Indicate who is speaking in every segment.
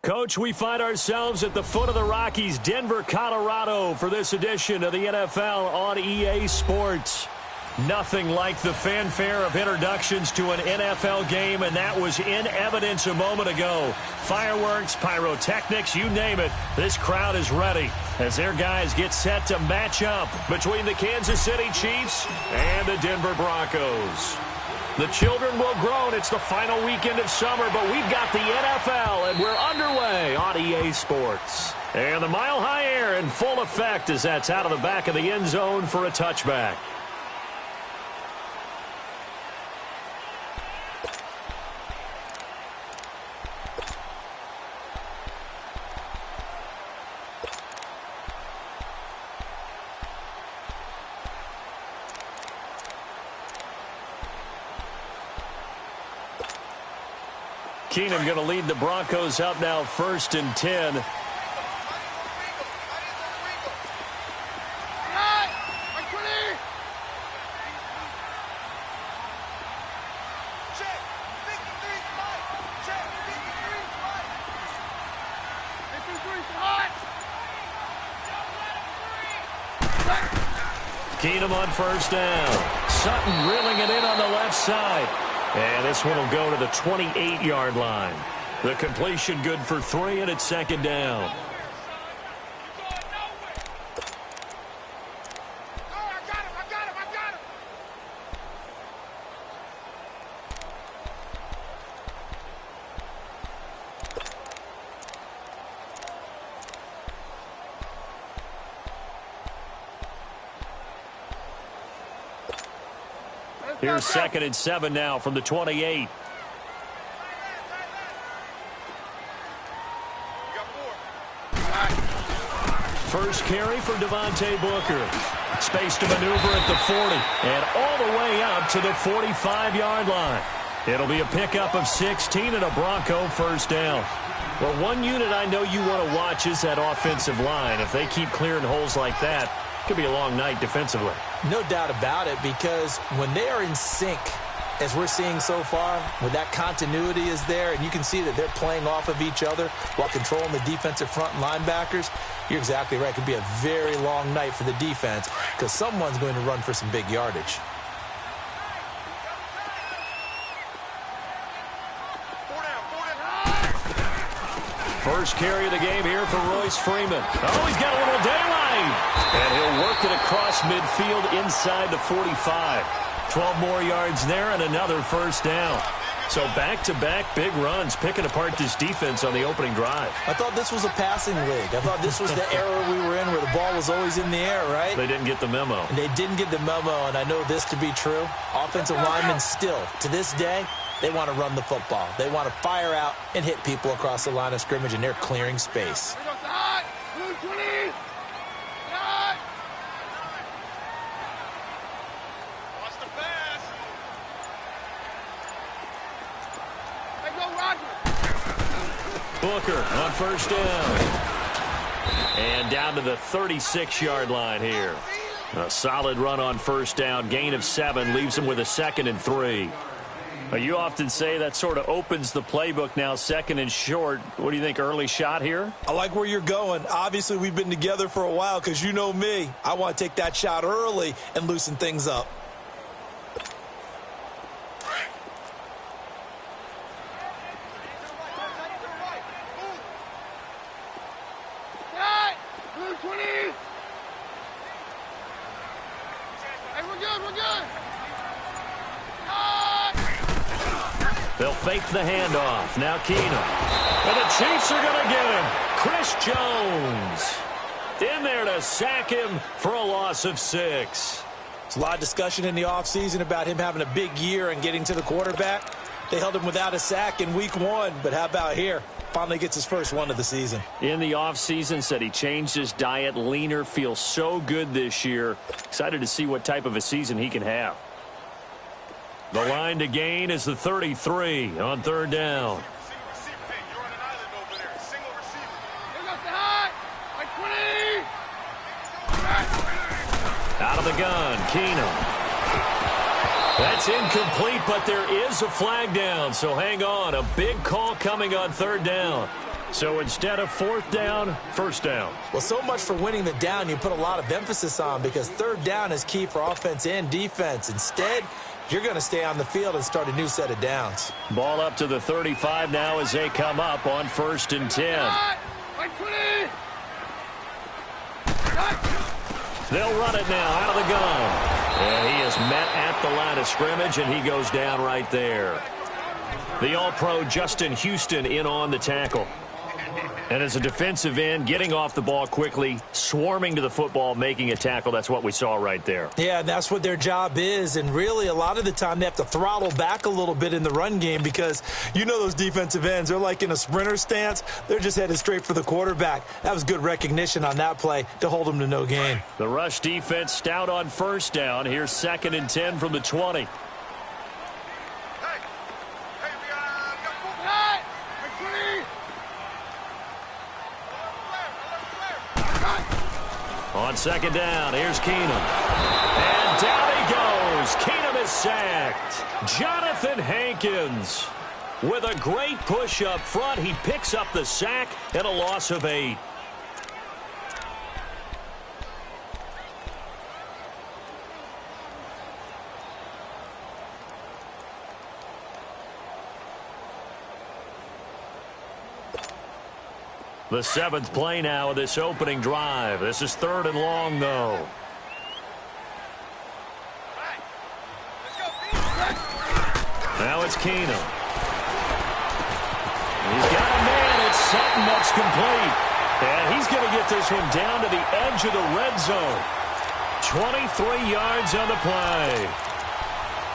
Speaker 1: Coach, we find ourselves at the foot of the Rockies, Denver, Colorado, for this edition of the NFL on EA Sports. Nothing like the fanfare of introductions to an NFL game, and that was in evidence a moment ago. Fireworks, pyrotechnics, you name it. This crowd is ready as their guys get set to match up between the Kansas City Chiefs and the Denver Broncos. The children will groan. It's the final weekend of summer, but we've got the NFL, and we're underway on EA Sports. And the mile-high air in full effect as that's out of the back of the end zone for a touchback. Keenum going to lead the Broncos up now 1st and 10. Keenum on 1st down. Sutton reeling it in on the left side. And this one will go to the 28-yard line. The completion good for 3, and it's 2nd down. Here's 2nd and 7 now from the 28. First carry for Devontae Booker. Space to maneuver at the 40 and all the way up to the 45-yard line. It'll be a pickup of 16 and a Bronco 1st down. Well, one unit I know you want to watch is that offensive line. If they keep clearing holes like that, it could be a long night defensively.
Speaker 2: No doubt about it, because when they are in sync, as we're seeing so far, when that continuity is there and you can see that they're playing off of each other while controlling the defensive front linebackers, you're exactly right. It could be a very long night for the defense because someone's going to run for some big yardage.
Speaker 1: First carry of the game here for Royce Freeman. Oh, he's got a little daylight. And he'll work it across midfield inside the 45. 12 more yards there and another 1st down. So back-to-back big runs, picking apart this defense on the opening drive.
Speaker 2: I thought this was a passing league. I thought this was the era we were in where the ball was always in the air, right?
Speaker 1: They didn't get the memo.
Speaker 2: And they didn't get the memo, and I know this to be true. Offensive linemen still, to this day, they want to run the football. They want to fire out and hit people across the line of scrimmage, and they're clearing space.
Speaker 1: Booker on 1st down. And down to the 36-yard line here. A solid run on 1st down. Gain of 7 leaves him with a 2nd and 3. You often say that sort of opens the playbook now, 2nd and short. What do you think, early shot here?
Speaker 3: I like where you're going. Obviously, we've been together for a while because you know me. I want to take that shot early and loosen things up.
Speaker 1: They'll fake the handoff. Now Keenum. And the Chiefs are going to get him. Chris Jones in there to sack him for a loss of 6.
Speaker 2: There's a lot of discussion in the offseason about him having a big year and getting to the quarterback. They held him without a sack in week 1, but how about here? Finally gets his first one of the season.
Speaker 1: In the offseason, said he changed his diet, leaner, feels so good this year. Excited to see what type of a season he can have. The line to gain is the 33 on 3rd down. Out of the gun, Keenum. That's incomplete, but there is a flag down, so hang on. A big call coming on 3rd down. So instead of fourth down, first down.
Speaker 2: Well, so much for winning the down you put a lot of emphasis on, because third down is key for offense and defense. Instead, you're going to stay on the field and start a new set of downs.
Speaker 1: Ball up to the 35 now as they come up on 1st and 10. They'll run it now out of the gun. And he is met at the line of scrimmage, and he goes down right there. The All-Pro Justin Houston in on the tackle. And as a defensive end, getting off the ball quickly, swarming to the football, making a tackle, that's what we saw right there.
Speaker 2: Yeah, and that's what their job is. And really, a lot of the time, they have to throttle back a little bit in the run game, because you know those defensive ends, they're like in a sprinter stance. They're just headed straight for the quarterback. That was good recognition on that play to hold them to no gain.
Speaker 1: The rush defense stout on first down. Here's 2nd and 10 from the 20. On 2nd down, here's Keenum. And down he goes. Keenum is sacked. Jonathan Hankins with a great push up front. He picks up the sack and a loss of 8. The 7th play now of this opening drive. This is 3rd and long, though. Now it's Keenum. He's got a man. It's Sutton that's complete. And he's going to get this one down to the edge of the red zone. 23 yards on the play.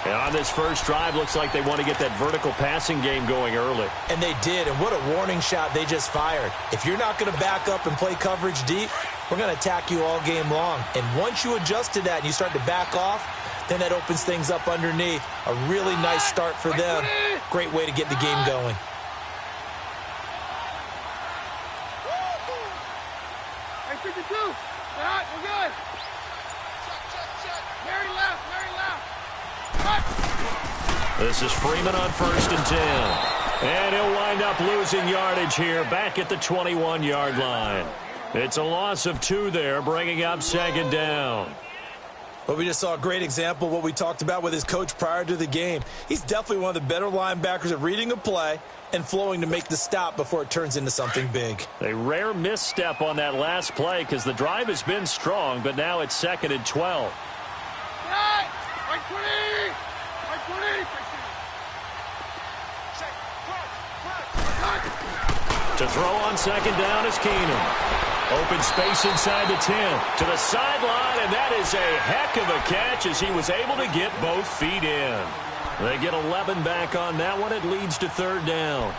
Speaker 1: And on this first drive, looks like they want to get that vertical passing game going early.
Speaker 2: And they did, and what a warning shot they just fired. If you're not going to back up and play coverage deep, we're going to attack you all game long. And once you adjust to that and you start to back off, then that opens things up underneath. A really nice start for them. Great way to get the game going.
Speaker 4: We're good. Mary left.
Speaker 1: This is Freeman on 1st and 10. And he'll wind up losing yardage here back at the 21-yard line. It's a loss of 2 there, bringing up 2nd down.
Speaker 3: Well, we just saw a great example of what we talked about with his coach prior to the game. He's definitely one of the better linebackers at reading a play and flowing to make the stop before it turns into something big.
Speaker 1: A rare misstep on that last play because the drive has been strong, but now it's 2nd and 12. To throw on 2nd down is Keenum. Open space inside the 10. To the sideline, and that is a heck of a catch as he was able to get both feet in. They get 11 back on that one. It leads to 3rd down.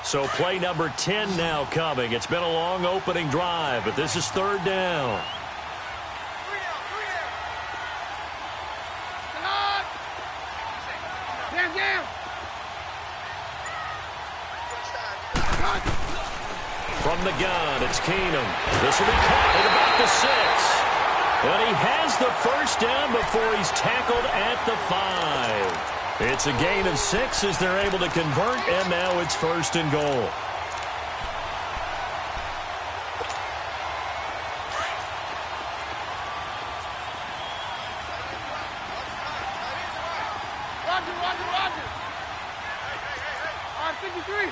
Speaker 1: So play number 10 now coming. It's been a long opening drive, but this is 3rd down. From the gun, it's Keenum. This will be caught at about the 6. And he has the first down before he's tackled at the 5. It's a gain of 6 as they're able to convert, and now it's 1st and goal.
Speaker 4: Roger. 53.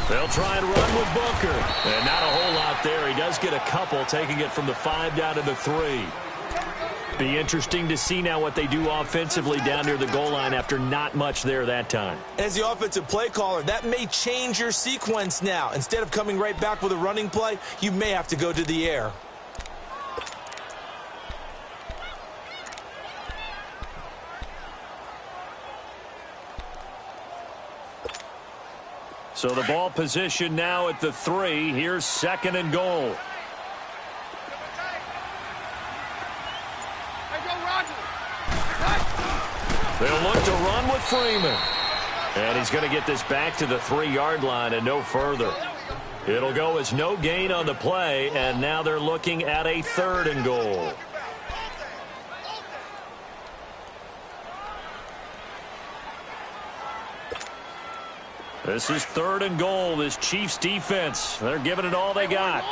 Speaker 1: They'll try and run with Booker. And not a whole lot there. He does get a couple, taking it from the 5 down to the 3. Be interesting to see now what they do offensively down near the goal line after not much there that time.
Speaker 3: As the offensive play caller, that may change your sequence now. Instead of coming right back with a running play, you may have to go to the air.
Speaker 1: So the ball position now at the 3. Here's 2nd and goal.
Speaker 4: Hey, go, Roger.
Speaker 1: They'll look to run with Freeman. And he's going to get this back to the 3-yard line and no further. It'll go as no gain on the play, and now they're looking at a 3rd and goal. This is 3rd and goal. This Chiefs defense, they're giving it all they got.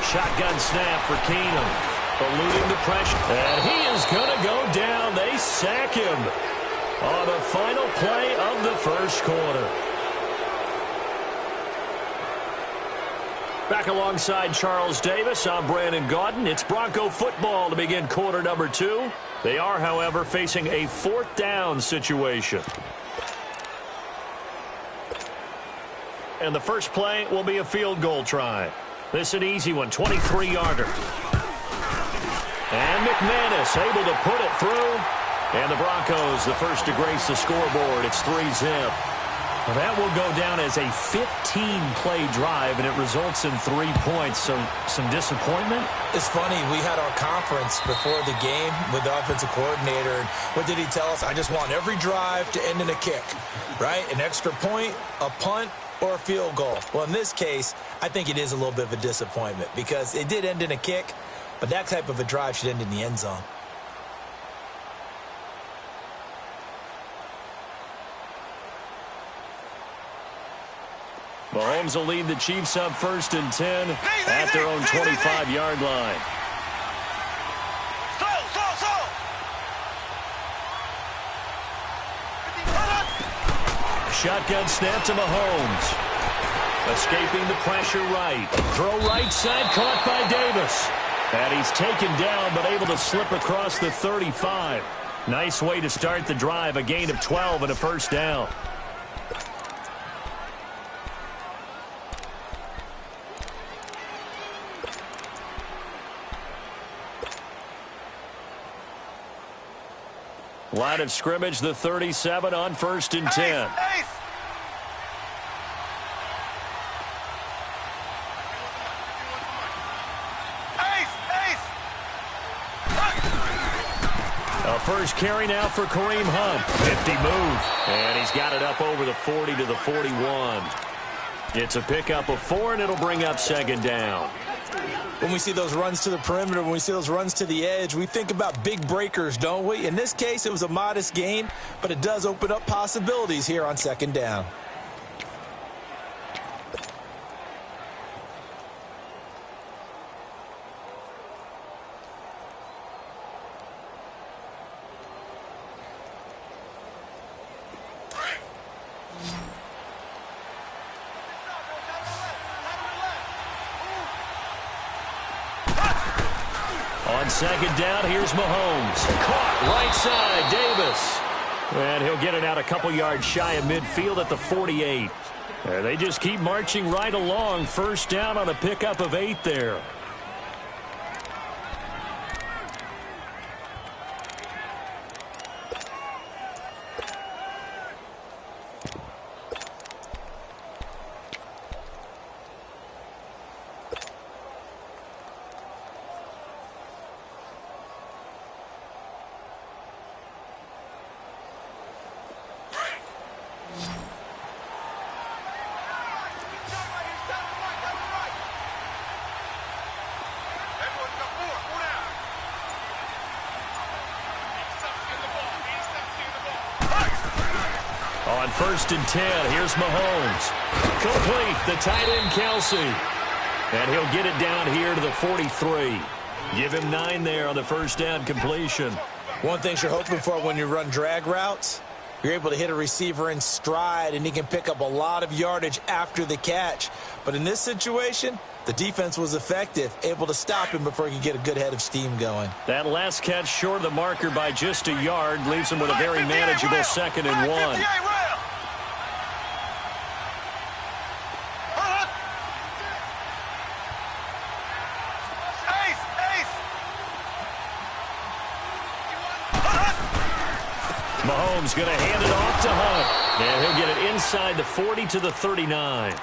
Speaker 1: Shotgun snap for Keenum. Eluding the pressure. And he is going to go down. They sack him on the final play of the first quarter. Back alongside Charles Davis, I'm Brandon Gaudin. It's Bronco football to begin quarter number 2. They are, however, facing a 4th down situation. And the first play will be a field goal try. This is an easy one, 23-yarder. And McManus able to put it through. And the Broncos, the first to grace the scoreboard. It's 3-zip. Well, that will go down as a 15-play drive, and it results in 3 points. So some disappointment?
Speaker 3: It's funny. We had our conference before the game with the offensive coordinator. And what did he tell us? I just want every drive to end in a kick, right? An extra point, a punt, or a field goal. Well, in this case, I think it is a little bit of a disappointment because it did end in a kick, but that type of a drive should end in the end zone.
Speaker 1: Mahomes will lead the Chiefs up 1st and 10 at their own 25-yard line. Shotgun snap to Mahomes. Escaping the pressure right. Throw right side, caught by Davis. And he's taken down, but able to slip across the 35. Nice way to start the drive. A gain of 12 and a first down. Line of scrimmage, the 37 on 1st and 10. A first carry now for Kareem Hunt. 50 move. And he's got it up over the 40 to the 41. It's a pickup of 4, and it'll bring up 2nd down.
Speaker 3: When we see those runs to the perimeter, when we see those runs to the edge, we think about big breakers, don't we? In this case, it was a modest gain, but it does open up possibilities here on 2nd down.
Speaker 1: On 2nd down, here's Mahomes. Caught right side, Davis. And he'll get it out a couple yards shy of midfield at the 48. And they just keep marching right along. 1st down on a pickup of 8 there. On 1st and 10, here's Mahomes. Complete, the tight end Kelsey. And he'll get it down here to the 43. Give him 9 there on the 1st down completion.
Speaker 3: One thing you're hoping for when you run drag routes, you're able to hit a receiver in stride, and he can pick up a lot of yardage after the catch. But in this situation, the defense was effective, able to stop him before he could get a good head of steam going.
Speaker 1: That last catch short of the marker by just a yard leaves him with a very manageable 2nd and 1. Mahomes going to hand it off to Hunt. And he'll get it inside the 40 to the 39.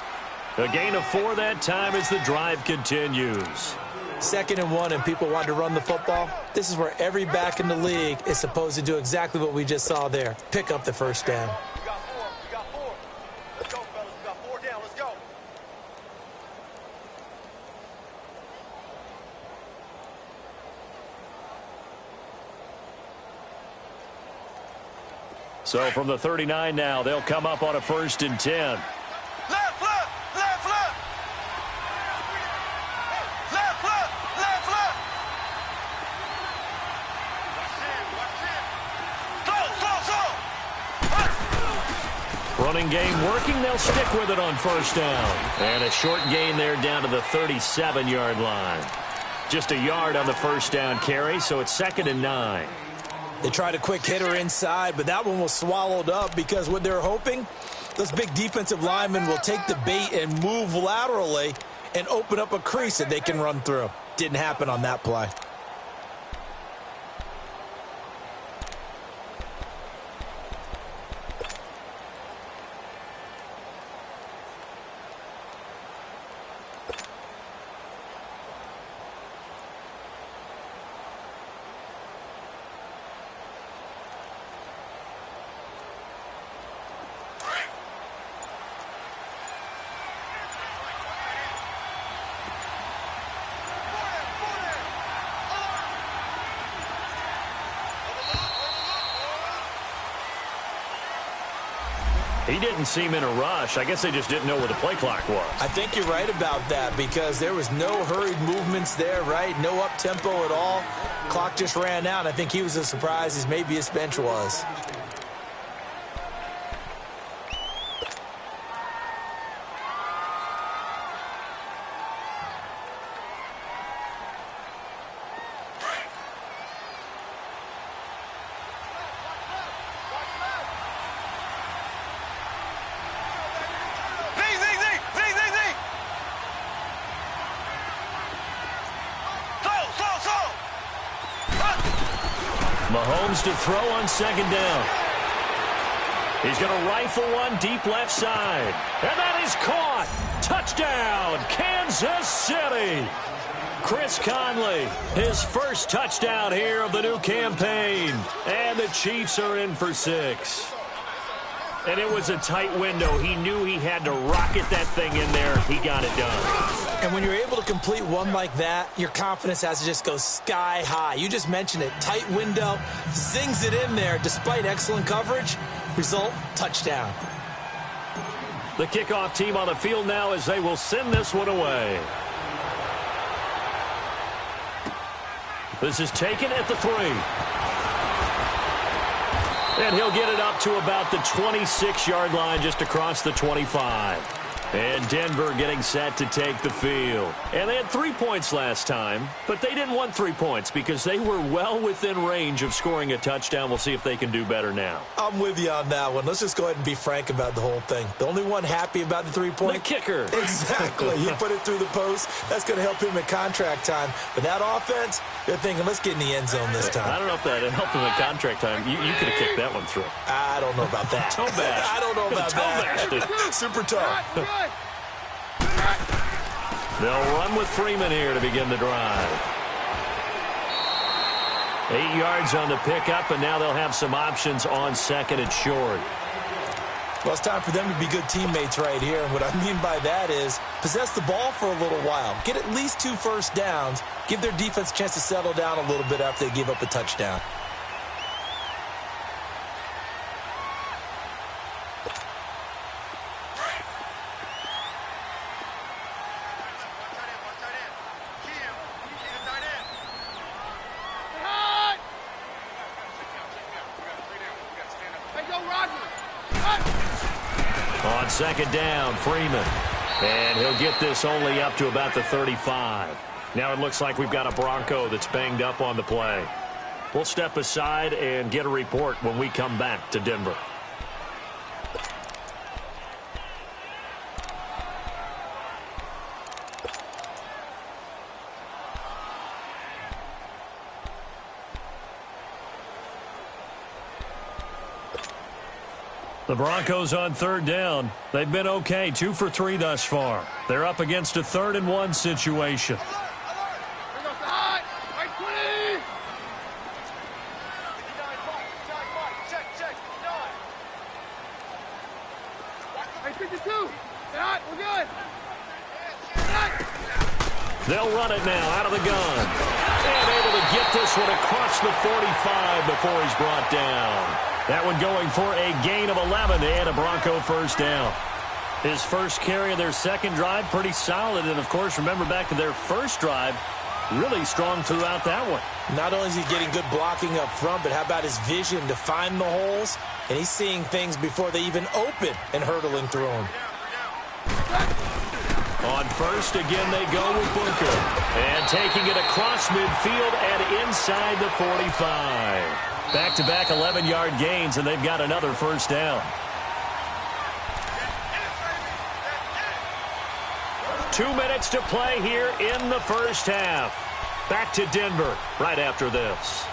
Speaker 1: A gain of 4 that time as the drive continues.
Speaker 2: 2nd and 1 and people want to run the football, this is where every back in the league is supposed to do exactly what we just saw there. Pick up the first down.
Speaker 4: We got 4. We got 4. Let's go, fellas. We got 4 down. Let's go.
Speaker 1: So from the 39 now, they'll come up on a 1st and 10.
Speaker 4: Left, left, left, left. Left, left, left, left. Watch in, watch in. Slow, slow, slow.
Speaker 1: Running game working. They'll stick with it on 1st down. And a short gain there down to the 37-yard line. Just a yard on the 1st down carry, so it's 2nd and 9.
Speaker 2: They tried a quick hitter inside, but that one was swallowed up because what they're hoping, those big defensive linemen will take the bait and move laterally and open up a crease that they can run through. Didn't happen on that play.
Speaker 1: He didn't seem in a rush. I guess they just didn't know where the play clock was.
Speaker 2: I think you're right about that because there was no hurried movements there, right? No up-tempo at all. Clock just ran out. I think he was as surprised as maybe his bench was.
Speaker 1: Mahomes to throw on 2nd down. He's going to rifle one deep left side. And that is caught. Touchdown, Kansas City. Chris Conley, his first touchdown here of the new campaign. And the Chiefs are in for 6. And it was a tight window. He knew he had to rocket that thing in there. He got it done.
Speaker 2: And when you're able to complete one like that, your confidence has to just go sky high. You just mentioned it. Tight window, zings it in there despite excellent coverage. Result, touchdown.
Speaker 1: The kickoff team on the field now as they will send this one away. This is taken at the 3. And he'll get it up to about the 26-yard line, just across the 25. And Denver getting set to take the field. And they had 3 points last time, but they didn't want 3 points because they were well within range of scoring a touchdown. We'll see if they can do better now.
Speaker 2: I'm with you on that one. Let's just go ahead and be frank about the whole thing. The only one happy about the 3-point?
Speaker 1: The kicker.
Speaker 2: Exactly. He put it through the post. That's going to help him at contract time. But that offense, they're thinking, let's get in the end zone this time.
Speaker 1: I don't know if that helped him at contract time. You could have kicked that one through.
Speaker 2: I don't know about that.
Speaker 1: Toe bash.
Speaker 2: I don't know about that. Super tough.
Speaker 1: They'll run with Freeman here to begin the drive. 8 yards on the pickup, and now they'll have some options on 2nd and short.
Speaker 2: Well, it's time for them to be good teammates right here. And what I mean by that is possess the ball for a little while. Get at least 2 first downs. Give their defense a chance to settle down a little bit after they give up a touchdown.
Speaker 1: On 2nd down, Freeman. And he'll get this only up to about the 35. Now it looks like we've got a Bronco that's banged up on the play. We'll step aside and get a report when we come back to Denver. The Broncos on 3rd down. They've been okay, 2 for 3 thus far. They're up against a 3rd and 1 situation.
Speaker 4: 52. Shot. We're good.
Speaker 1: They'll run it now out of the gun. And able to get this one across the 45 before he's brought down. That one going for a gain of 11 and a Bronco first down. His first carry of their second drive, pretty solid. And, of course, remember back to their first drive, really strong throughout that one.
Speaker 2: Not only is he getting good blocking up front, but how about his vision to find the holes? And he's seeing things before they even open and hurdling through them.
Speaker 1: On first, again, they go with Booker. And taking it across midfield and inside the 45. Back-to-back 11-yard gains, and they've got another first down. 2 minutes to play here in the first half. Back to Denver right after this.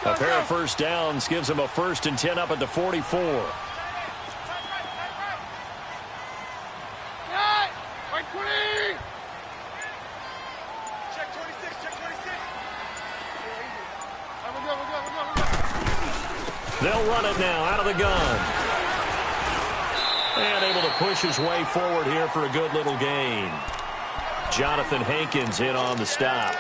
Speaker 1: A pair of first downs gives them a 1st and 10 up at the 44.
Speaker 4: Right 20. Check 26. Check 26. We're good.
Speaker 1: They'll run it now out of the gun. And able to push his way forward here for a good little gain. Jonathan Hankins in on the stop.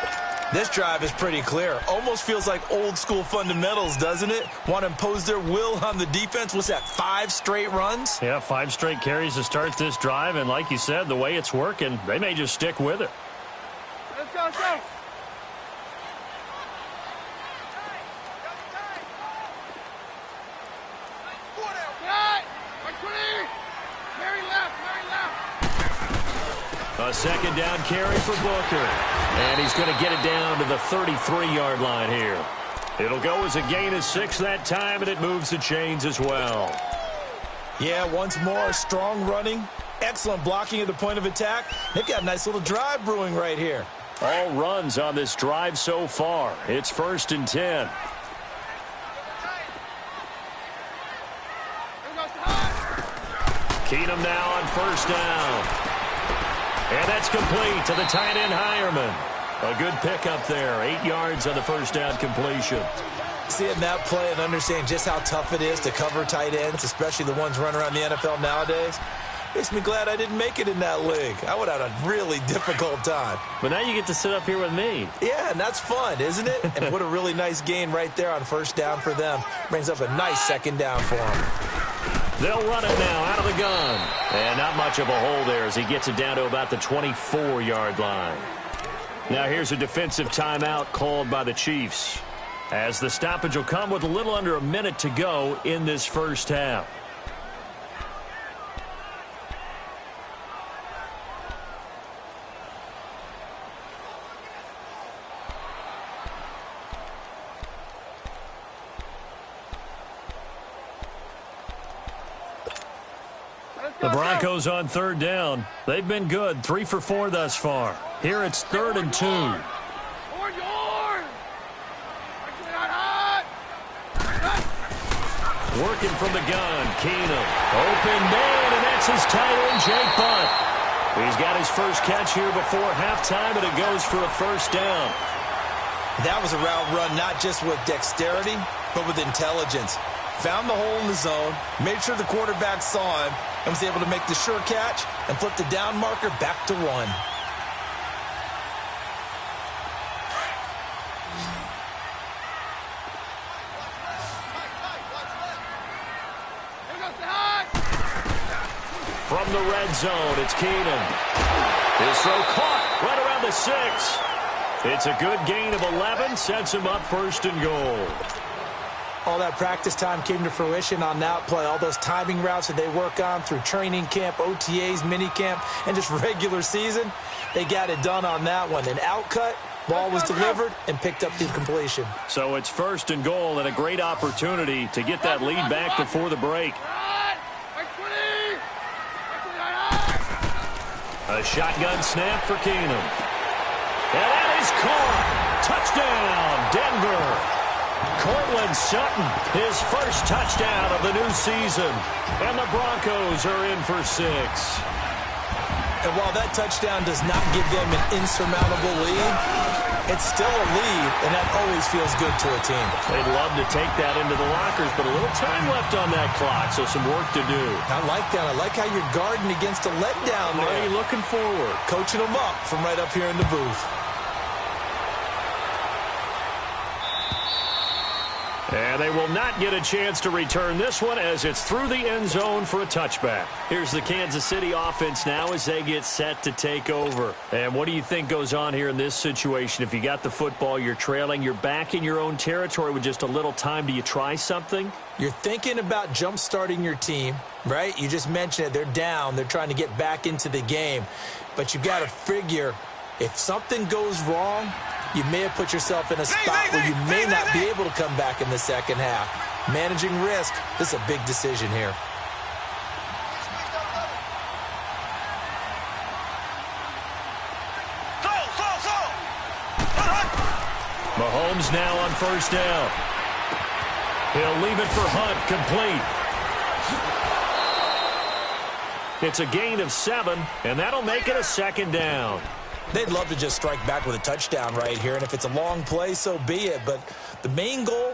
Speaker 2: This drive is pretty clear. Almost feels like old school fundamentals, doesn't it? Want to impose their will on the defense. What's that, 5 straight runs?
Speaker 1: Yeah, 5 straight carries to start this drive. And like you said, the way it's working, they may just stick with it.
Speaker 4: Let's go, let's go.
Speaker 1: A second down carry for Booker. And he's going to get it down to the 33-yard line here. It'll go as a gain of 6 that time, and it moves the chains as well.
Speaker 2: Yeah, once more, strong running, excellent blocking at the point of attack. They've got a nice little drive brewing right here.
Speaker 1: All runs on this drive so far. It's 1st and 10. Keenum now on first down. And that's complete to the tight end, Hireman. A good pickup there. 8 yards on the first down completion.
Speaker 2: Seeing that play and understanding just how tough it is to cover tight ends, especially the ones running around the NFL nowadays, makes me glad I didn't make it in that league. I would have had a really difficult time.
Speaker 1: But now you get to sit up here with me.
Speaker 2: Yeah, and that's fun, isn't it? And what a really nice gain right there on first down for them. Brings up a nice second down for them.
Speaker 1: They'll run it now out of the gun. And not much of a hole there as he gets it down to about the 24-yard line. Now here's a defensive timeout called by the Chiefs, as the stoppage will come with a little under a minute to go in this first half. The Broncos on third down. They've been good, 3 for 4 thus far. Here it's 3rd and 2. Working from the gun, Keenum. Open man, and that's his tight end, Jake Butt. He's got his first catch here before halftime, and it goes for a first down.
Speaker 2: That was a route run not just with dexterity, but with intelligence. Found the hole in the zone, made sure the quarterback saw him, and was able to make the sure catch and flip the down marker back to 1.
Speaker 1: From the red zone, it's Keenum. His throw caught right around the 6. It's a good gain of 11, sets him up 1st and goal.
Speaker 2: All that practice time came to fruition on that play. All those timing routes that they work on through training camp, OTAs, minicamp, and just regular season, they got it done on that one. An outcut, ball was delivered, and picked up the completion.
Speaker 1: So it's 1st and goal, and a great opportunity to get that lead back before the break. A shotgun snap for Keenum. And that is caught. Touchdown, Denver. Cortland Sutton, his first touchdown of the new season. And the Broncos are in for 6.
Speaker 2: And while that touchdown does not give them an insurmountable lead, it's still a lead, and that always feels good to a team.
Speaker 1: They'd love to take that into the lockers, but a little time left on that clock, so some work to do.
Speaker 2: I like that. I like how you're guarding against a letdown there.
Speaker 1: Already looking forward.
Speaker 2: Coaching them up from right up here in the booth.
Speaker 1: And they will not get a chance to return this one as it's through the end zone for a touchback. Here's the Kansas City offense now as they get set to take over. And what do you think goes on here in this situation? If you got the football, you're trailing, you're back in your own territory with just a little time. Do you try something?
Speaker 2: You're thinking about jump-starting your team, right? You just mentioned it. They're down. They're trying to get back into the game. But you've got to figure if something goes wrong, you may have put yourself in a spot where you may not be able to come back in the second half. Managing risk, this is a big decision here.
Speaker 1: Mahomes now on first down. He'll leave it for Hunt, complete. It's a gain of 7, and that'll make it a second down.
Speaker 2: They'd love to just strike back with a touchdown right here, and if it's a long play, so be it. But the main goal,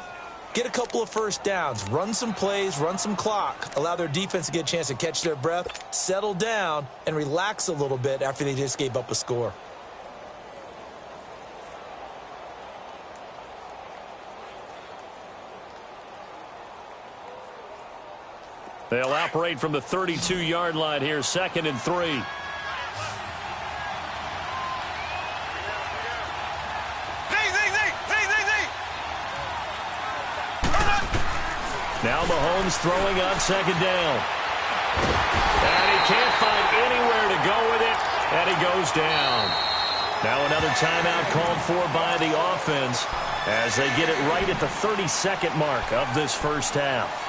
Speaker 2: get a couple of first downs, run some plays, run some clock, allow their defense to get a chance to catch their breath, settle down, and relax a little bit after they just gave up a score.
Speaker 1: They'll operate from the 32-yard line here, 2nd and 3. Now Mahomes throwing on 2nd down. And he can't find anywhere to go with it, and he goes down. Now another timeout called for by the offense as they get it right at the 32nd mark of this first half.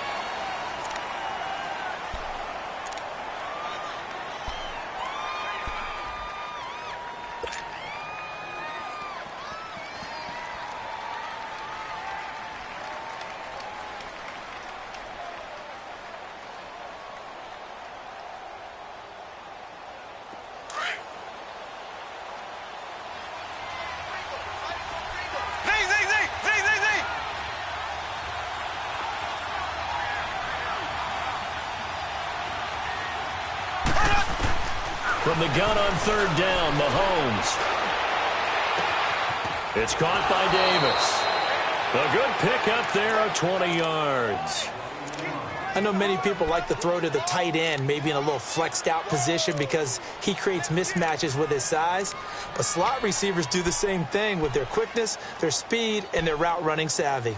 Speaker 1: From the gun on 3rd down, Mahomes. It's caught by Davis. A good pickup there of 20 yards.
Speaker 2: I know many people like to throw to the tight end, maybe in a little flexed out position because he creates mismatches with his size. But slot receivers do the same thing with their quickness, their speed, and their route running savvy.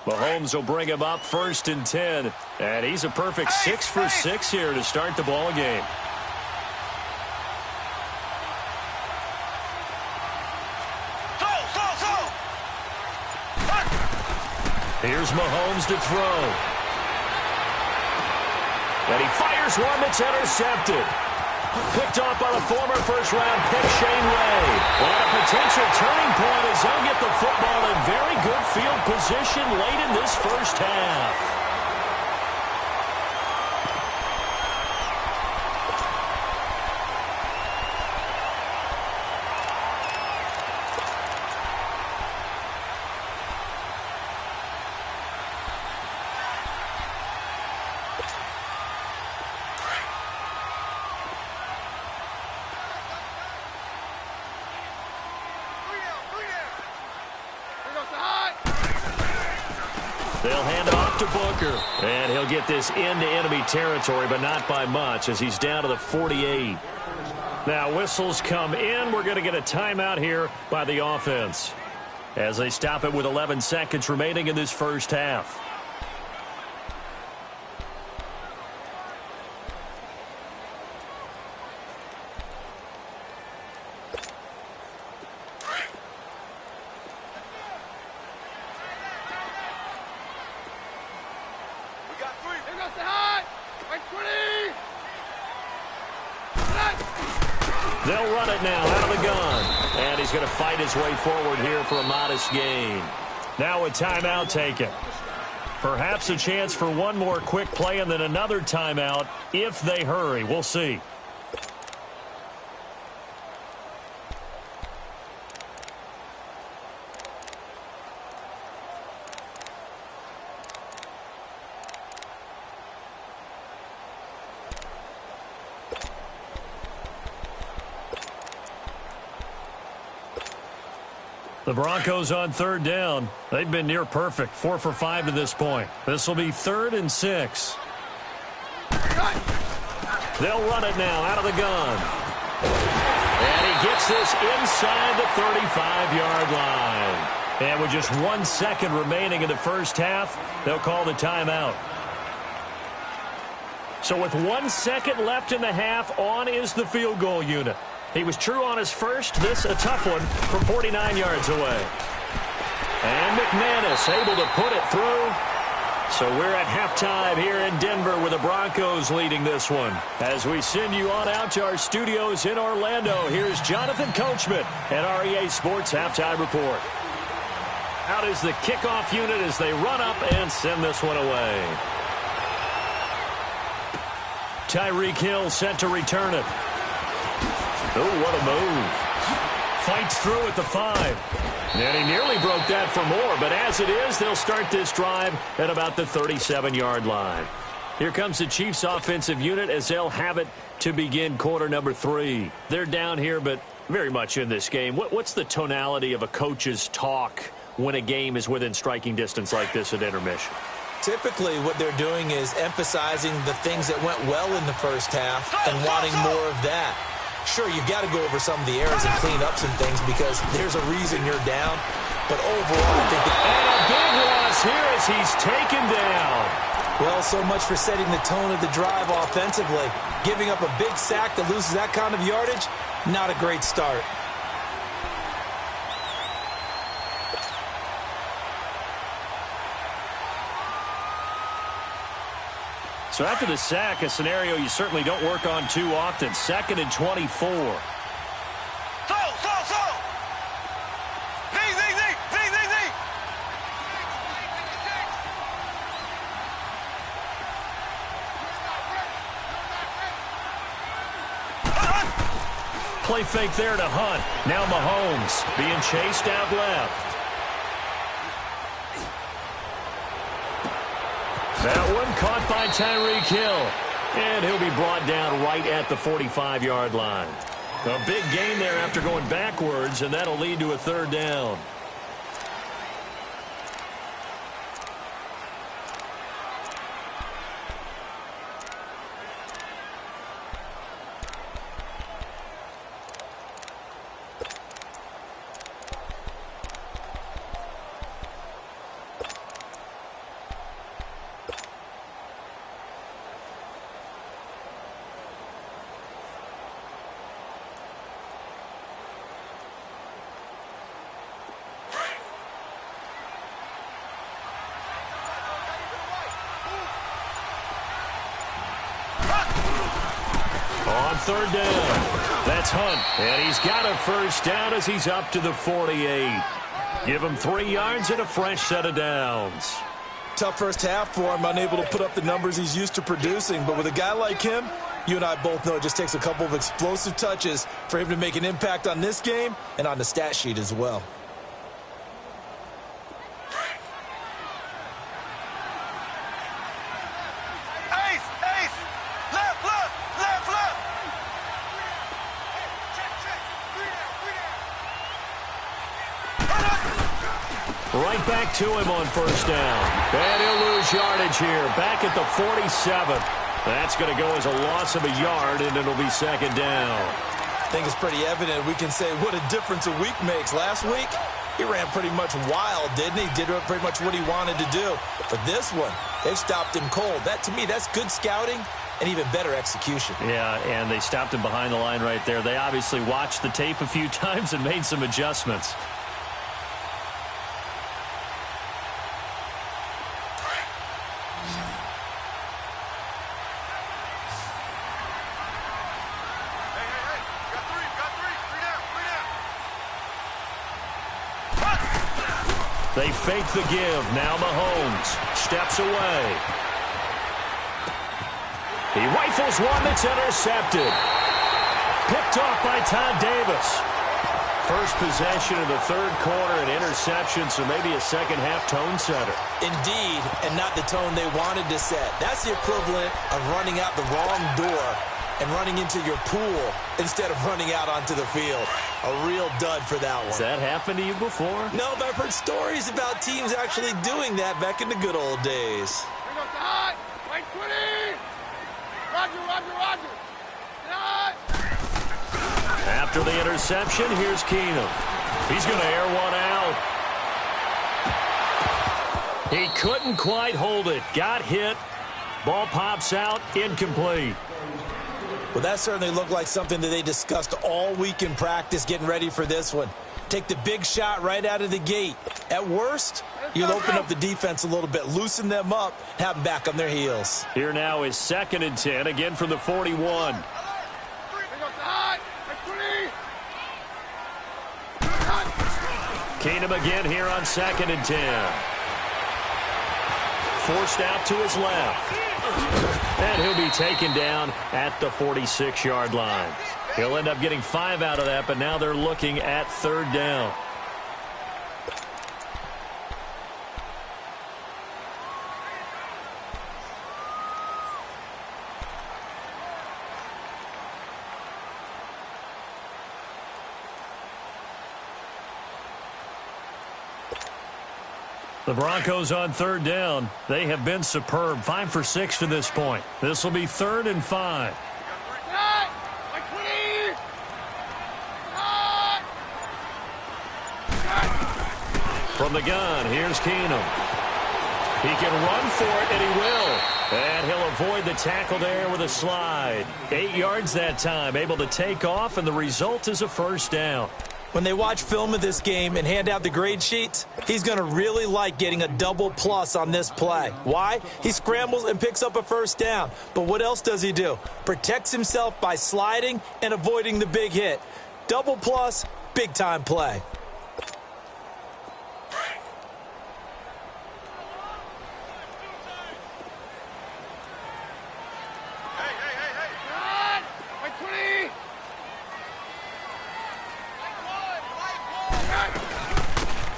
Speaker 1: Mahomes will bring him up 1st and 10. And he's a perfect 6 for 6 here to start the ball game. Here's Mahomes to throw. And he fires one that's intercepted. Picked off by the former first-round pick, Shane Ray. And a potential turning point as he'll get the football in very good field position late in this first half. They'll hand it off to Booker. And he'll get this into enemy territory, but not by much as he's down to the 48. Now whistles come in. We're going to get a timeout here by the offense as they stop it with 11 seconds remaining in this first half. They'll run it now out of the gun. And he's going to fight his way forward here for a modest gain. Now a timeout taken. Perhaps a chance for one more quick play and then another timeout if they hurry. We'll see. The Broncos on third down. They've been near perfect, 4 for 5 to this point. This will be 3rd and 6. They'll run it now out of the gun. And he gets this inside the 35-yard line. And with just 1 second remaining in the first half, they'll call the timeout. So with 1 second left in the half, on is the field goal unit. He was true on his first. This a tough one from 49 yards away. And McManus able to put it through. So we're at halftime here in Denver with the Broncos leading this one. As we send you on out to our studios in Orlando, here's Jonathan Coachman and our EA Sports Halftime Report. Out is the kickoff unit as they run up and send this one away. Tyreek Hill set to return it. Oh, what a move. Fights through at the 5. And he nearly broke that for more, but as it is, they'll start this drive at about the 37-yard line. Here comes the Chiefs offensive unit as they'll have it to begin quarter number 3. They're down here, but very much in this game. What's the tonality of a coach's talk when a game is within striking distance like this at intermission?
Speaker 2: Typically, what they're doing is emphasizing the things that went well in the first half and wanting more of that. Sure, you've got to go over some of the errors and clean up some things because there's a reason you're down. But overall, I think
Speaker 1: and a big loss here as he's taken down.
Speaker 2: Well, so much for setting the tone of the drive offensively. Giving up a big sack that loses that kind of yardage, not a great start.
Speaker 1: So after the sack, a scenario you certainly don't work on too often. 2nd and 24. Play fake there to Hunt. Now Mahomes being chased out left. That one caught by Tyreek Hill. And he'll be brought down right at the 45-yard line. A big gain there after going backwards, and that'll lead to a 3rd down. On 3rd down, that's Hunt, and he's got a 1st down as he's up to the 48. Give him 3 yards and a fresh set of downs.
Speaker 2: Tough first half for him, unable to put up the numbers he's used to producing. But with a guy like him, you and I both know it just takes a couple of explosive touches for him to make an impact on this game and on the stat sheet as well.
Speaker 1: Right back to him on 1st down. And he'll lose yardage here. Back at the 47. That's going to go as a loss of a yard, and it'll be 2nd down.
Speaker 2: I think it's pretty evident we can say what a difference a week makes. Last week, he ran pretty much wild, didn't he? Did pretty much what he wanted to do. But this one, they stopped him cold. That, to me, that's good scouting and even better execution.
Speaker 1: Yeah, and they stopped him behind the line right there. They obviously watched the tape a few times and made some adjustments. They fake the give. Now Mahomes steps away. He rifles one that's intercepted. Picked off by Todd Davis. First possession of the third quarter, an interception, so maybe a second-half tone setter.
Speaker 2: Indeed, and not the tone they wanted to set. That's the equivalent of running out the wrong door and running into your pool instead of running out onto the field. A real dud for that one.
Speaker 1: Has that happened to you before?
Speaker 2: No, but I've heard stories about teams actually doing that back in the good old days.
Speaker 4: Bring up the high. Right 20. Roger. Denied.
Speaker 1: After the interception, here's Keenum. He's going to air one out. He couldn't quite hold it. Got hit. Ball pops out. Incomplete.
Speaker 2: Well, that certainly looked like something that they discussed all week in practice getting ready for this one. Take the big shot right out of the gate. At worst, you'll open up the defense a little bit, loosen them up, have them back on their heels.
Speaker 1: Here now is 2nd and 10, again from the 41.
Speaker 4: Bring up the high. Right 20.
Speaker 1: Keenum again here on 2nd and 10. Forced out to his left. And he'll be taken down at the 46-yard line. He'll end up getting 5 out of that, but now they're looking at 3rd down. The Broncos on 3rd down. They have been superb. 5 for 6 to this point. This will be 3rd and 5. From the gun, here's Keenum. He can run for it, and he will. And he'll avoid the tackle there with a slide. 8 yards that time, able to take off, and the result is a 1st down.
Speaker 2: When they watch film of this game and hand out the grade sheets, he's going to really like getting a double plus on this play. Why? He scrambles and picks up a 1st down. But what else does he do? Protects himself by sliding and avoiding the big hit. Double plus, big-time play.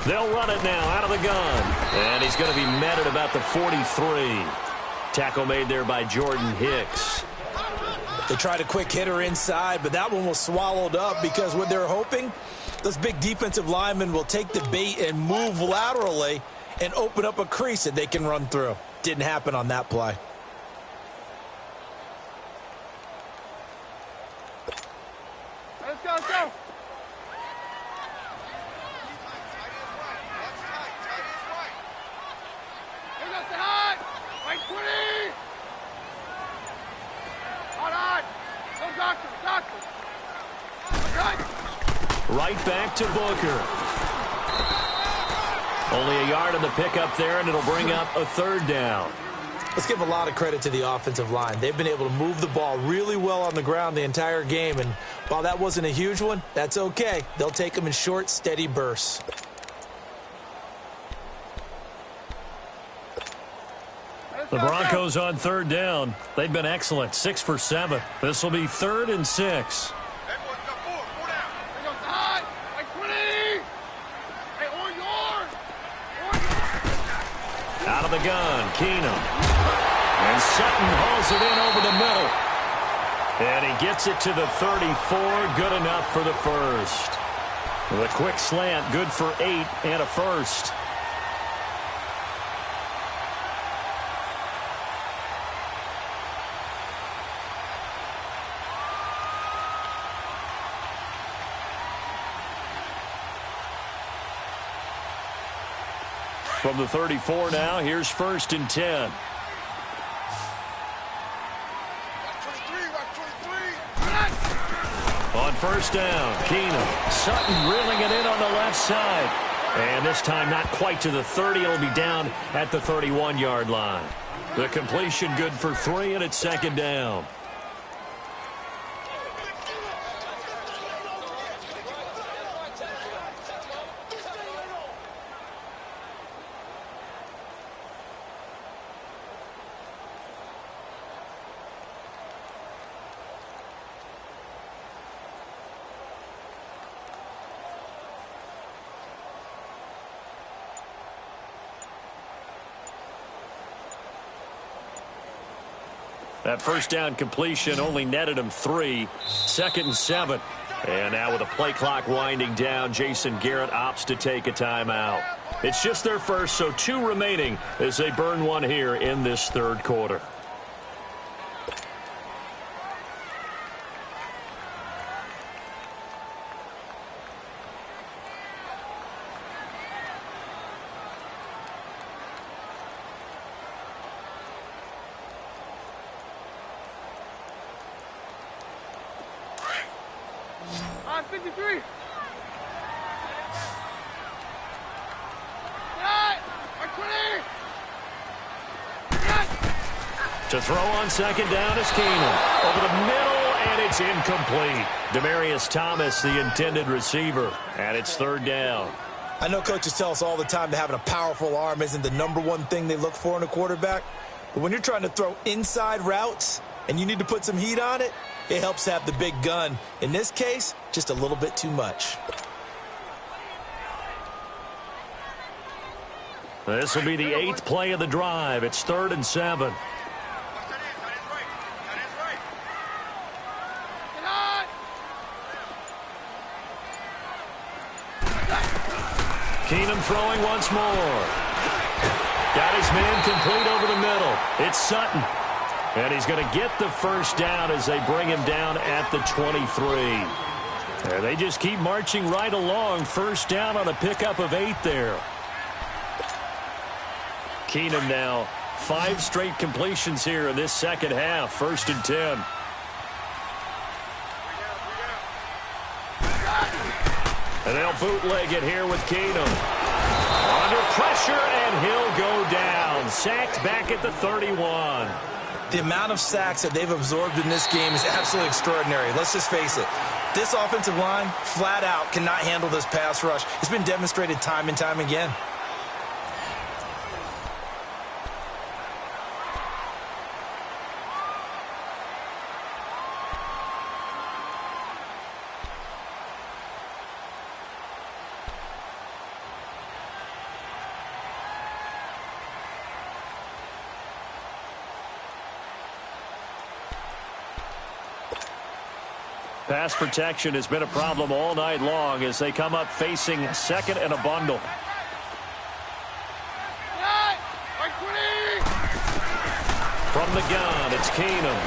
Speaker 1: They'll run it now out of the gun. And he's going to be met at about the 43. Tackle made there by Jordan Hicks.
Speaker 2: They tried a quick hitter inside, but that one was swallowed up because what they're hoping, those big defensive linemen will take the bait and move laterally and open up a crease that they can run through. Didn't happen on that play.
Speaker 4: Let's go.
Speaker 1: Right back to Booker. Only a yard on the pickup there, and it'll bring up a 3rd down.
Speaker 2: Let's give a lot of credit to the offensive line. They've been able to move the ball really well on the ground the entire game, and while that wasn't a huge one, that's okay. They'll take them in short, steady bursts.
Speaker 1: The Broncos on 3rd down. They've been excellent. 6 for 7. This will be 3rd and 6. Out of the gun, Keenum. And Sutton hauls it in over the middle. And he gets it to the 34. Good enough for the 1st. With a quick slant, good for 8 and a 1st. From the 34 now, here's 1st and 10. On 1st down, Keenum. Sutton reeling it in on the left side. And this time not quite to the 30. It'll be down at the 31-yard line. The completion good for 3, and it's 2nd down. That first down completion only netted him 3. 2nd and 7. And now with the play clock winding down, Jason Garrett opts to take a timeout. It's just their first, so 2 remaining as they burn one here in this third quarter.
Speaker 4: On 53.
Speaker 1: To throw on 2nd down is Keenum. Over the middle, and it's incomplete. Demaryius Thomas, the intended receiver, and it's 3rd down.
Speaker 3: I know coaches tell us all the time that having a powerful arm isn't the #1 thing they look for in a quarterback. But when you're trying to throw inside routes and you need to put some heat on it, it helps to have the big gun. In this case, just a little bit too much.
Speaker 1: This will be the 8th play of the drive. It's 3rd and 7. Keenum throwing once more. Got his man complete over the middle. It's Sutton. And he's going to get the first down as they bring him down at the 23. And they just keep marching right along. First down on a pickup of 8 there. Keenum now 5 straight completions here in this second half. 1st and 10. And they'll bootleg it here with Keenum. Under pressure, and he'll go down. Sacked back at the 31.
Speaker 3: The amount of sacks that they've absorbed in this game is absolutely extraordinary. Let's just face it. This offensive line, flat out, cannot handle this pass rush. It's been demonstrated time and time again.
Speaker 1: Pass protection has been a problem all night long as they come up facing 2nd and a bundle. From the gun, it's Keenum.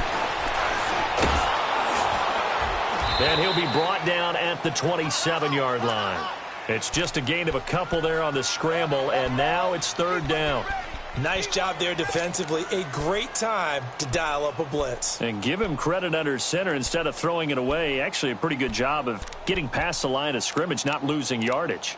Speaker 1: And he'll be brought down at the 27-yard line. It's just a gain of a couple there on the scramble, and now it's 3rd down.
Speaker 3: Nice job there defensively. A great time to dial up a blitz.
Speaker 1: And give him credit under center instead of throwing it away. Actually a pretty good job of getting past the line of scrimmage, not losing yardage.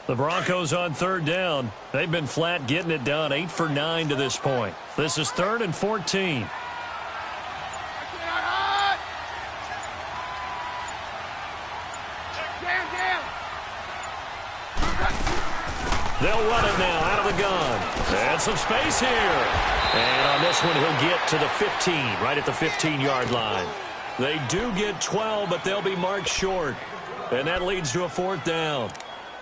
Speaker 1: The Broncos on 3rd down. They've been flat getting it done. 8 for 9 to this point. This is 3rd and 14. They'll run it now out of the gun. And some space here. And on this one, he'll get to the 15, right at the 15-yard line. They do get 12, but they'll be marked short. And that leads to a 4th down.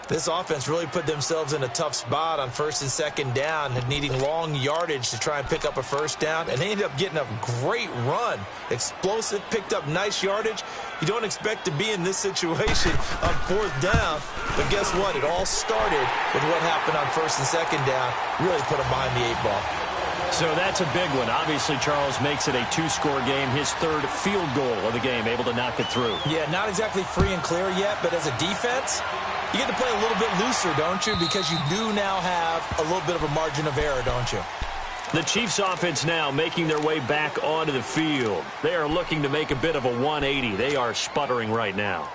Speaker 3: This offense really put themselves in a tough spot on 1st and 2nd down, needing long yardage to try and pick up a 1st down, and they ended up getting a great run. Explosive, picked up nice yardage. You don't expect to be in this situation on 4th down, but guess what? It all started with what happened on 1st and 2nd down. Really put them behind the 8 ball.
Speaker 1: So that's a big one. Obviously, Charles makes it a 2-score game. His 3rd field goal of the game, able to knock it through.
Speaker 3: Yeah, not exactly free and clear yet, but as a defense, you get to play a little bit looser, don't you? Because you do now have a little bit of a margin of error, don't you?
Speaker 1: The Chiefs offense now making their way back onto the field. They are looking to make a bit of a 180. They are sputtering right now.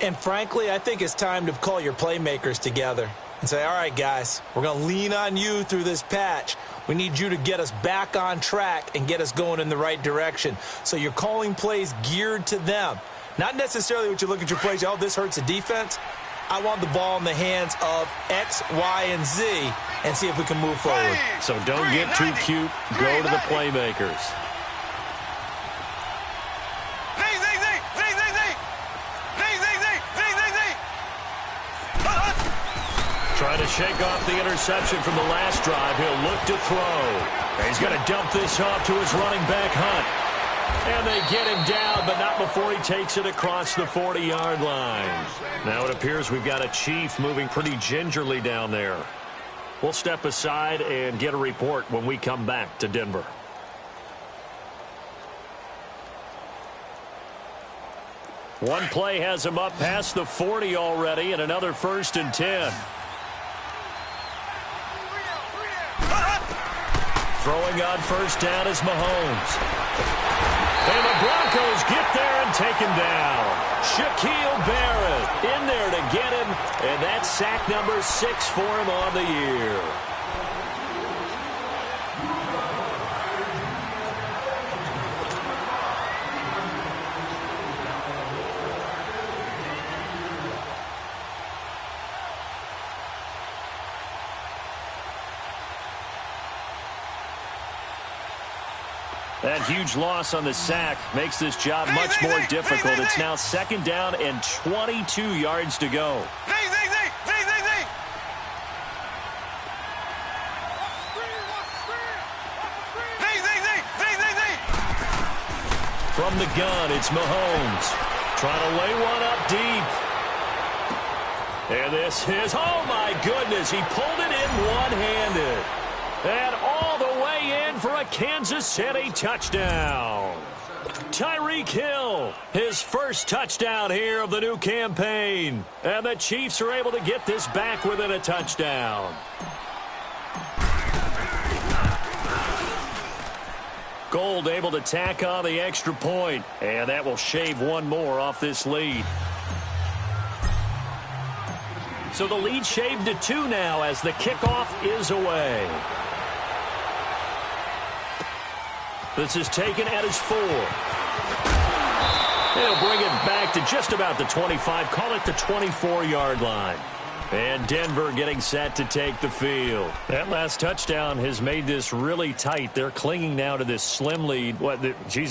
Speaker 3: And frankly, I think it's time to call your playmakers together and say, all right, guys, we're going to lean on you through this patch. We need you to get us back on track and get us going in the right direction. So you're calling plays geared to them. Not necessarily what you look at your plays, oh, this hurts the defense. I want the ball in the hands of X, Y, and Z and see if we can move forward.
Speaker 1: So don't get too cute. Go to the playmakers. Trying to shake off the interception from the last drive. He'll look to throw. And he's going to dump this off to his running back, Hunt. And they get him down, but not before he takes it across the 40-yard line. Now it appears we've got a Chief moving pretty gingerly down there. We'll step aside and get a report when we come back to Denver. One play has him up past the 40 already, and another 1st and 10. Throwing on 1st down is Mahomes. And the Broncos get there and take him down. Shaquille Barrett in there to get him, and that's sack number 6 for him on the year. That huge loss on the sack makes this job much more difficult. It's now 2nd down and 22 yards to go. From the gun, it's Mahomes. Trying to lay one up deep. And this is, oh my goodness, he pulled it in one-handed. And all the way in for a Kansas City touchdown. Tyreek Hill, his first touchdown here of the new campaign. And the Chiefs are able to get this back within a touchdown. Gold able to tack on the extra point. And that will shave one more off this lead. So the lead shaved to 2 now as the kickoff is away. This is taken at his 4. They'll bring it back to just about the 25. Call it the 24-yard line. And Denver getting set to take the field. That last touchdown has made this really tight. They're clinging now to this slim lead.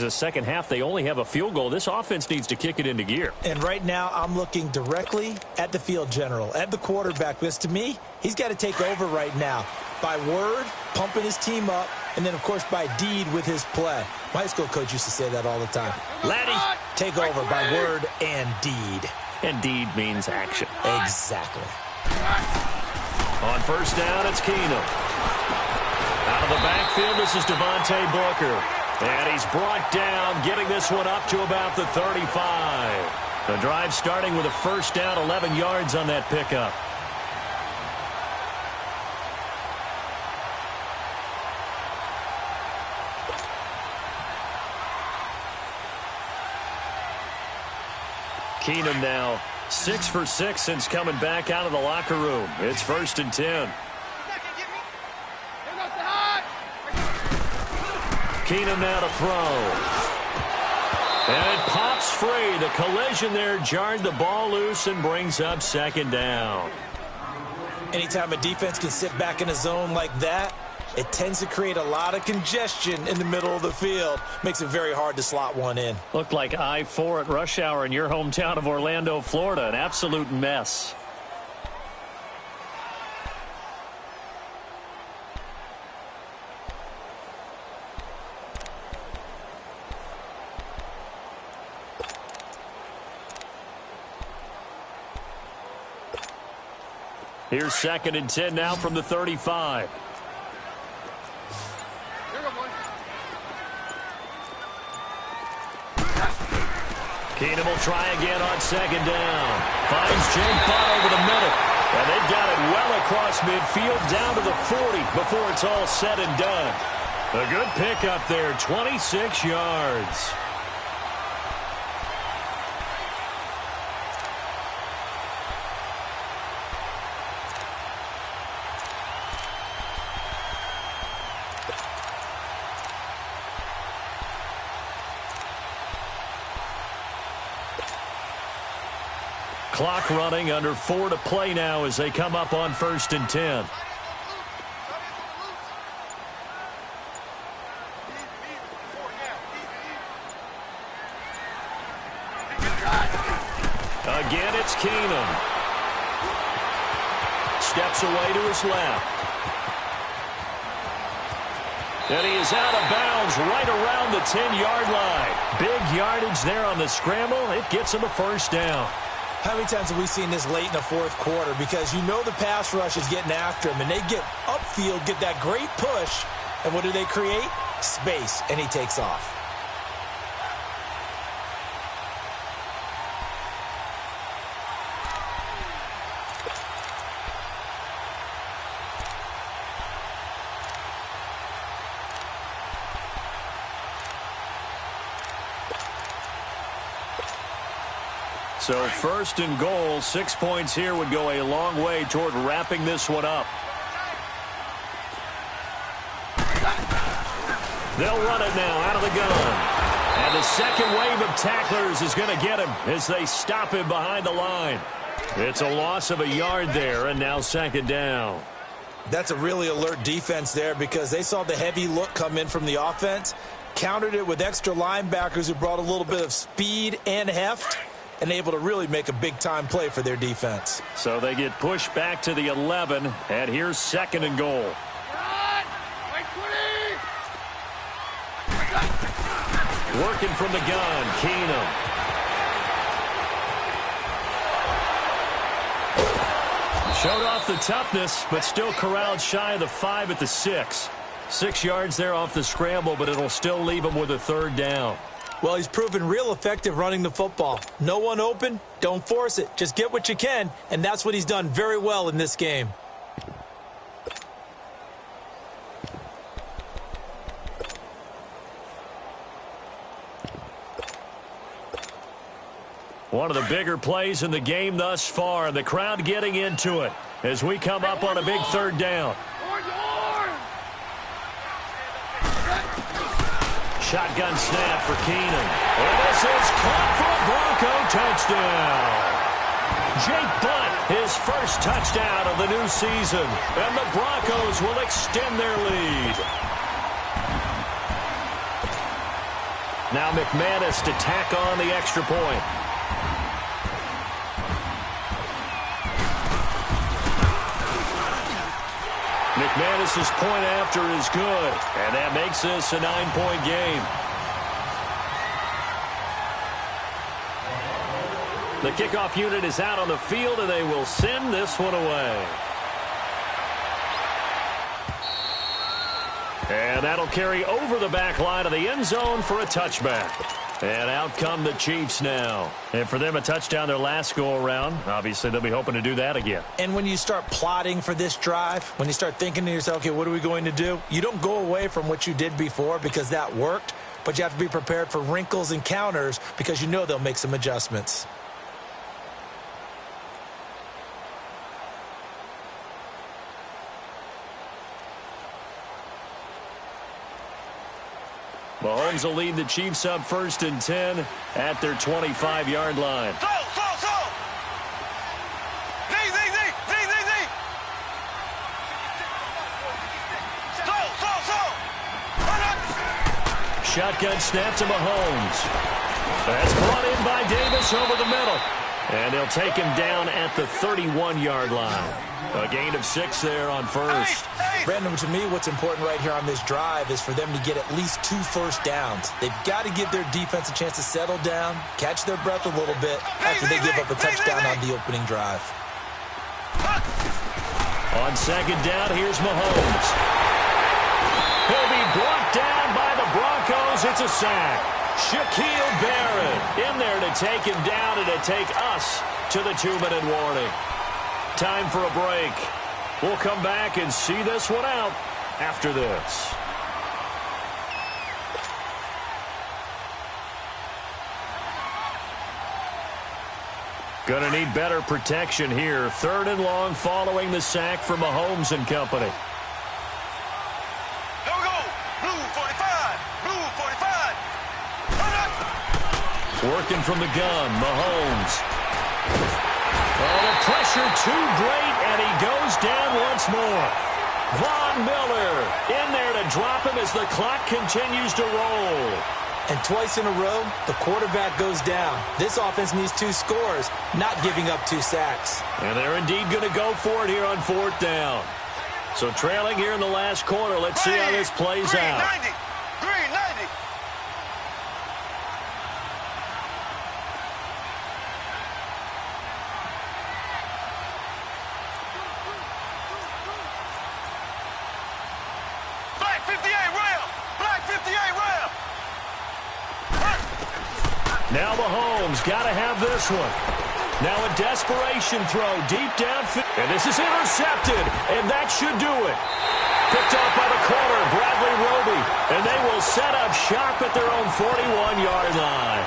Speaker 1: Second half, they only have a field goal. This offense needs to kick it into gear.
Speaker 2: And right now, I'm looking directly at the field general, at the quarterback. Because to me, he's got to take over right now. By word, pumping his team up, and then, of course, by deed with his play. My high school coach used to say that all the time. Laddie, take over by word and deed.
Speaker 1: And deed means action.
Speaker 2: Exactly.
Speaker 1: On 1st down, it's Keenum. Out of the backfield, this is Devontae Booker. And he's brought down, getting this one up to about the 35. The drive starting with a 1st down, 11 yards on that pickup. Keenum now 6 for 6 since coming back out of the locker room. It's 1st and 10. Keenum now to throw. And it pops free. The collision there jarred the ball loose and brings up 2nd down.
Speaker 2: Anytime a defense can sit back in a zone like that, it tends to create a lot of congestion in the middle of the field. Makes it very hard to slot one in.
Speaker 1: Looked like I-4 at rush hour in your hometown of Orlando, Florida. An absolute mess. Here's 2nd and 10 now from the 35. Keenum will try again on 2nd down. Finds Jake Butt over the middle. And they've got it well across midfield down to the 40 before it's all said and done. A good pickup there, 26 yards. Clock running, under 4 to play now as they come up on 1st and 10. Again, it's Keenum. steps away to his left. And he is out of bounds right around the 10-yard line. Big yardage there on the scramble. It gets him a first down.
Speaker 2: How many times have we seen this late in the fourth quarter? Because you know the pass rush is getting after him, and they get upfield, get that great push, and what do they create? Space, and he takes off.
Speaker 1: So first and goal, 6 points here would go a long way toward wrapping this one up. They'll run it now out of the gun. And the second wave of tacklers is going to get him as they stop him behind the line. It's a loss of a yard there, and now second down.
Speaker 2: That's a really alert defense there because they saw the heavy look come in from the offense, countered it with extra linebackers who brought a little bit of speed and heft, and able to really make a big-time play for their defense.
Speaker 1: So they get pushed back to the 11, and here's second and goal. Working from the gun, Keenum. Showed off the toughness, but still corralled shy of the 5 at the 6. 6 yards there off the scramble, but it'll still leave him with a third down.
Speaker 2: Well, he's proven real effective running the football. No one open, don't force it. Just get what you can, and that's what he's done very well in this game.
Speaker 1: One of the bigger plays in the game thus far. The crowd getting into it as we come up on a big third down. Shotgun snap for Keenum. And this is caught for a Bronco touchdown. Jake Butt, his first touchdown of the new season. And the Broncos will extend their lead. Now McManus to tack on the extra point. McManus's point after is good, and that makes this a 9-point game. The kickoff unit is out on the field, and they will send this one away. And that'll carry over the back line of the end zone for a touchback. And out come the Chiefs now. And for them, a touchdown their last go-around. Obviously, they'll be hoping to do that again.
Speaker 2: And when you start plotting for this drive, when you start thinking to yourself, okay, what are we going to do? You don't go away from what you did before because that worked, but you have to be prepared for wrinkles and counters because you know they'll make some adjustments.
Speaker 1: Mahomes will lead the Chiefs up 1st and 10 at their 25-yard line. Shotgun snap to Mahomes. That's brought in by Davis over the middle. And they'll take him down at the 31-yard line. A gain of 6 there on first.
Speaker 2: Brandon, to me, what's important right here on this drive is for them to get at least 2 first downs. They've got to give their defense a chance to settle down, catch their breath a little bit after they give up a touchdown on the opening drive.
Speaker 1: On second down, here's Mahomes. He'll be brought down by the Broncos. It's a sack. Shaquille Barrett in there to take him down and to take us to the 2-minute warning. Time for a break. We'll come back and see this one out after this. Gonna need better protection here. 3rd and long following the sack from Mahomes and company.
Speaker 4: Here we go. Blue 45. Blue 45.
Speaker 1: Working from the gun, Mahomes. Oh, the pressure too great, and he goes down once more. Von Miller in there to drop him as the clock continues to roll.
Speaker 2: And twice in a row, the quarterback goes down. This offense needs 2 scores, not giving up 2 sacks.
Speaker 1: And they're indeed going to go for it here on 4th down. So trailing here in the last quarter. Let's see how this plays out.
Speaker 4: 390. Black 58 rail. Black 58 rail.
Speaker 1: Now Mahomes got to have this one. Now a desperation throw deep downfield. And this is intercepted. And that should do it. Picked off by the corner, Bradley Roby. And they will set up shop at their own 41-yard line.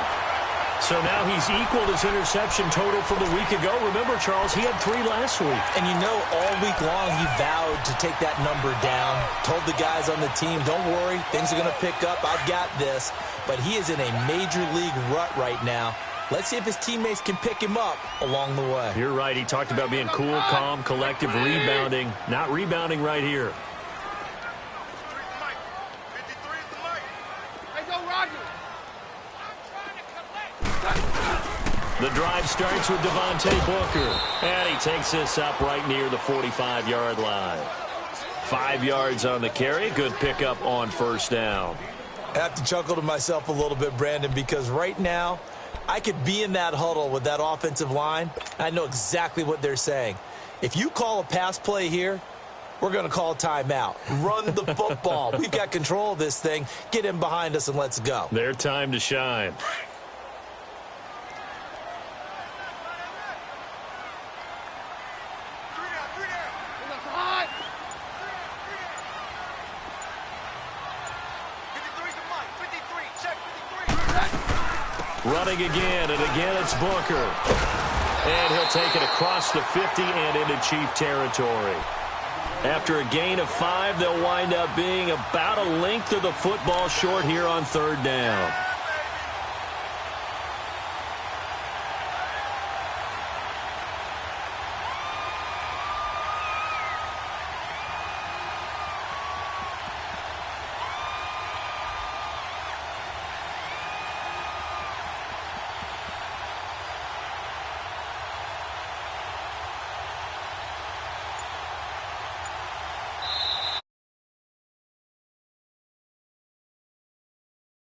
Speaker 1: So now he's equaled his interception total from the week ago. Remember, Charles, he had 3 last week.
Speaker 2: And you know, all week long he vowed to take that number down. Told the guys on the team, don't worry, things are going to pick up. I've got this. But he is in a major league rut right now. Let's see if his teammates can pick him up along the way.
Speaker 1: You're right. He talked about being cool, calm, collective, rebounding. Not rebounding right here. The drive starts with Devontae Booker. And he takes this up right near the 45-yard line. 5 yards on the carry. Good pickup on 1st down.
Speaker 2: I have to chuckle to myself a little bit, Brandon, because right now I could be in that huddle with that offensive line. I know exactly what they're saying. If you call a pass play here, we're going to call a timeout. Run the football. We've got control of this thing. Get in behind us and let's go.
Speaker 1: Their time to shine. Running again, and again it's Booker. And he'll take it across the 50 and into Chief territory. After a gain of 5, they'll wind up being about a length of the football short here on 3rd down.